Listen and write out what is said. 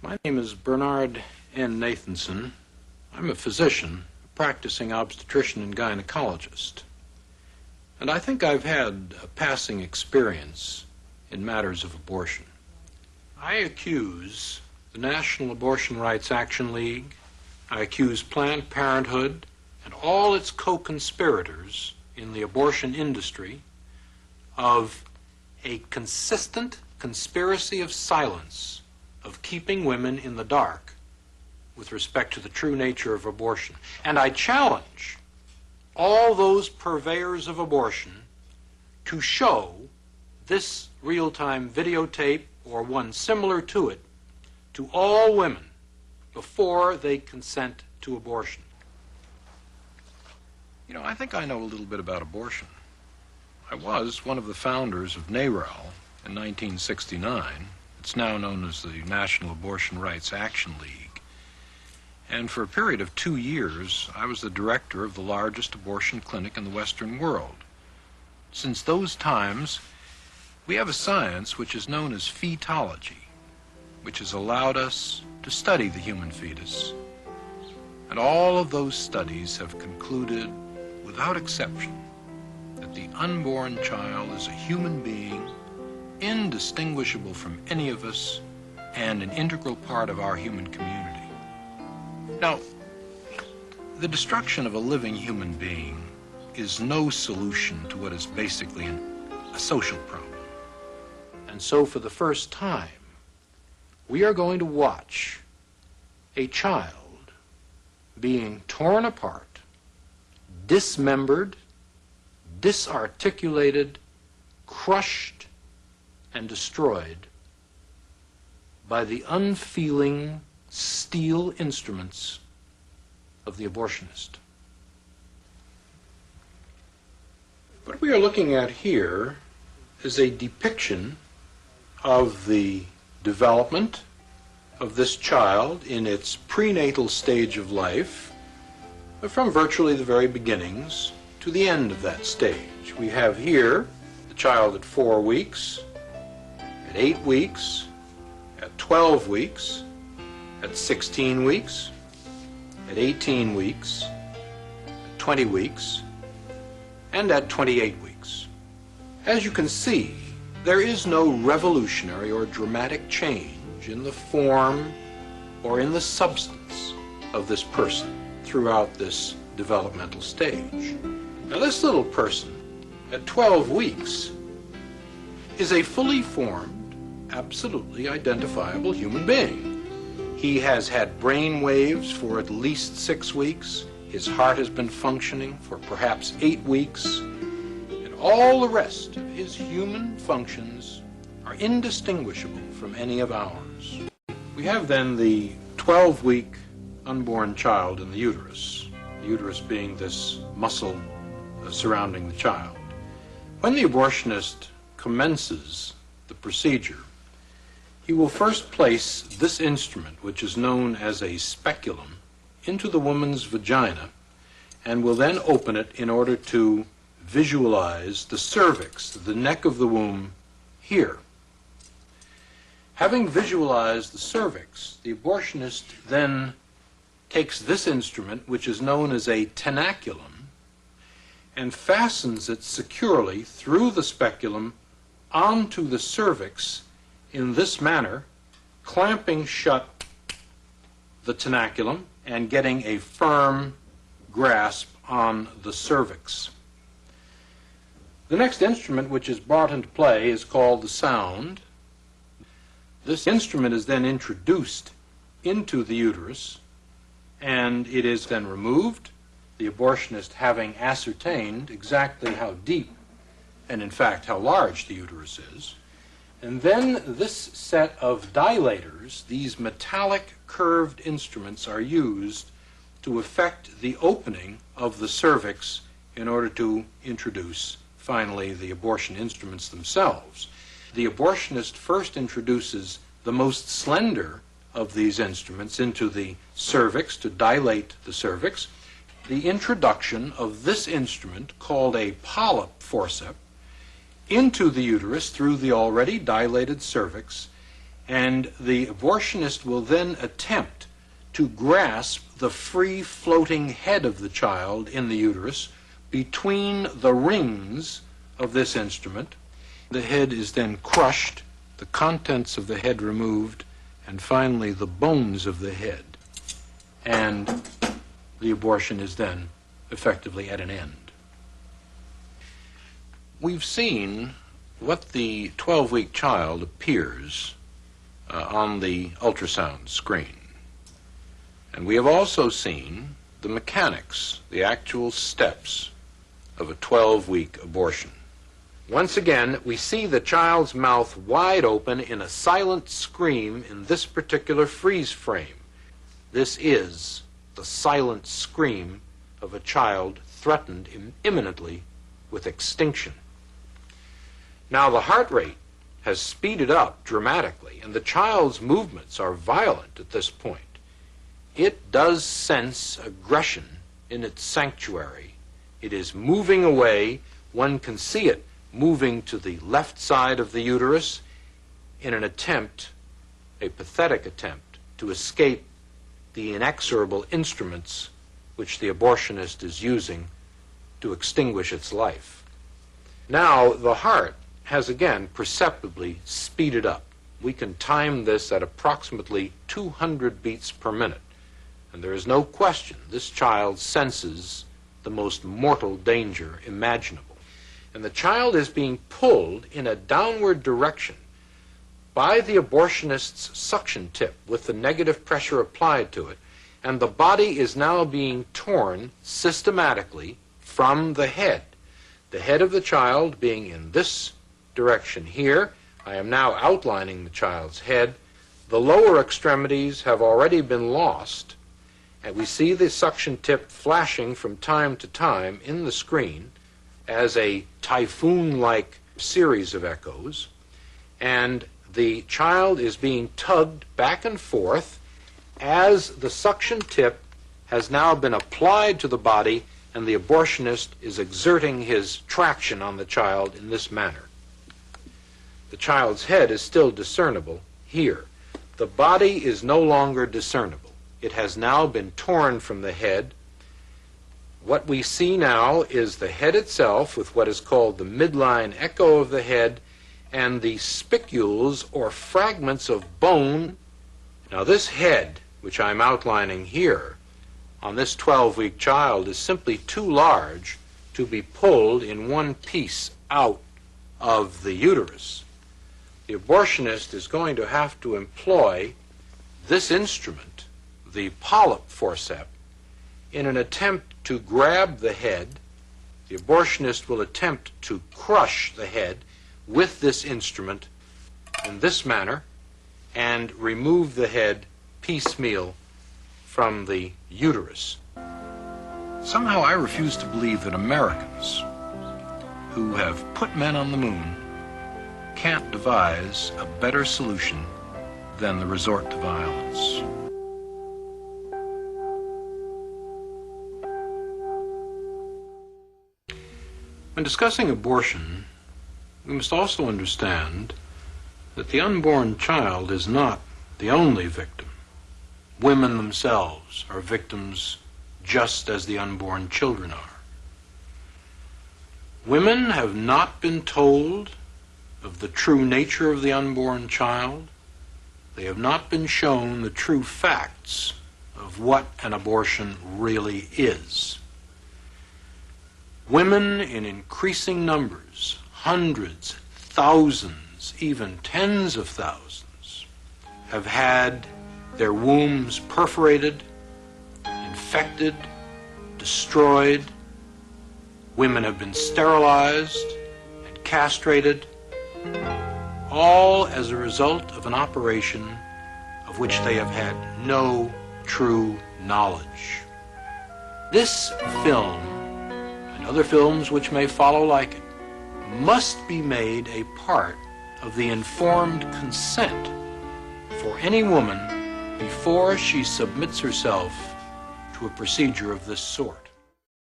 My name is Bernd N. Nathanson. I'm a physician, a practicing obstetrician and gynecologist. And I think I've had a passing experience in matters of abortion. I accuse the National Abortion Rights Action League, I accuse Planned Parenthood and all its co-conspirators in the abortion industry of a consistent conspiracy of silence, of keeping women in the dark with respect to the true nature of abortion. And I challenge all those purveyors of abortion to show this real-time videotape or one similar to it to all women before they consent to abortion. You know, I think I know a little bit about abortion. I was one of the founders of NARAL in 1969. It's now known as the National Abortion Rights Action League. And for a period of 2 years, I was the director of the largest abortion clinic in the Western world. Since those times, we have a science which is known as fetology, which has allowed us to study the human fetus. And all of those studies have concluded, without exception, that the unborn child is a human being, indistinguishable from any of us, and an integral part of our human community. Now, the destruction of a living human being is no solution to what is basically a social problem. And so for the first time, we are going to watch a child being torn apart, dismembered, disarticulated, crushed, and destroyed by the unfeeling steel instruments of the abortionist. What we are looking at here is a depiction of the development of this child in its prenatal stage of life, from virtually the very beginnings to the end of that stage. We have here the child at 4 weeks, at 8 weeks, at 12 weeks, at 16 weeks, at 18 weeks, at 20 weeks, and at 28 weeks. As you can see, there is no revolutionary or dramatic change in the form or in the substance of this person throughout this developmental stage. Now, this little person at 12 weeks is a fully formed, absolutely identifiable human being. He has had brain waves for at least 6 weeks. His heart has been functioning for perhaps 8 weeks. And all the rest of his human functions are indistinguishable from any of ours. We have then the 12-week unborn child in the uterus being this muscle surrounding the child. When the abortionist commences the procedure, he will first place this instrument, which is known as a speculum, into the woman's vagina and will then open it in order to visualize the cervix, the neck of the womb, here. Having visualized the cervix, the abortionist then takes this instrument, which is known as a tenaculum, and fastens it securely through the speculum onto the cervix in this manner, clamping shut the tenaculum and getting a firm grasp on the cervix. The next instrument which is brought into play is called the sound. This instrument is then introduced into the uterus, and it is then removed, the abortionist having ascertained exactly how deep and in fact how large the uterus is. And then this set of dilators, these metallic curved instruments, are used to effect the opening of the cervix in order to introduce finally the abortion instruments themselves. The abortionist first introduces the most slender of these instruments into the cervix to dilate the cervix. The introduction of this instrument, called a polyp forceps, into the uterus through the already dilated cervix, and the abortionist will then attempt to grasp the free-floating head of the child in the uterus between the rings of this instrument. The head is then crushed, the contents of the head removed, and finally the bones of the head. And the abortion is then effectively at an end. We've seen what the 12-week child appears on the ultrasound screen. And we have also seen the mechanics, the actual steps of a 12-week abortion. Once again, we see the child's mouth wide open in a silent scream in this particular freeze frame. This is the silent scream of a child threatened imminently with extinction. Now, the heart rate has speeded up dramatically, and the child's movements are violent at this point. It does sense aggression in its sanctuary. It is moving away. One can see it moving to the left side of the uterus in an attempt, a pathetic attempt, to escape the inexorable instruments which the abortionist is using to extinguish its life. Now, the heart has again perceptibly speeded up. We can time this at approximately 200 beats per minute. And there is no question this child senses the most mortal danger imaginable. And the child is being pulled in a downward direction by the abortionist's suction tip with the negative pressure applied to it, and the body is now being torn systematically from the head. The head of the child being in this direction here. I am now outlining the child's head. The lower extremities have already been lost, and we see the suction tip flashing from time to time in the screen as a typhoon-like series of echoes, and the child is being tugged back and forth as the suction tip has now been applied to the body, and the abortionist is exerting his traction on the child in this manner. The child's head is still discernible here. The body is no longer discernible. It has now been torn from the head. What we see now is the head itself with what is called the midline echo of the head and the spicules or fragments of bone. Now this head, which I'm outlining here, on this 12-week child is simply too large to be pulled in one piece out of the uterus. The abortionist is going to have to employ this instrument, the polyp forceps, in an attempt to grab the head. The abortionist will attempt to crush the head with this instrument in this manner and remove the head piecemeal from the uterus. Somehow I refuse to believe that Americans who have put men on the moon can't devise a better solution than the resort to violence. When discussing abortion, we must also understand that the unborn child is not the only victim. Women themselves are victims just as the unborn children are. Women have not been told of the true nature of the unborn child. They have not been shown the true facts of what an abortion really is. Women in increasing numbers, hundreds, thousands, even tens of thousands, have had their wombs perforated, infected, destroyed. Women have been sterilized and castrated, all as a result of an operation of which they have had no true knowledge. This film, and other films which may follow like it, must be made a part of the informed consent for any woman before she submits herself to a procedure of this sort.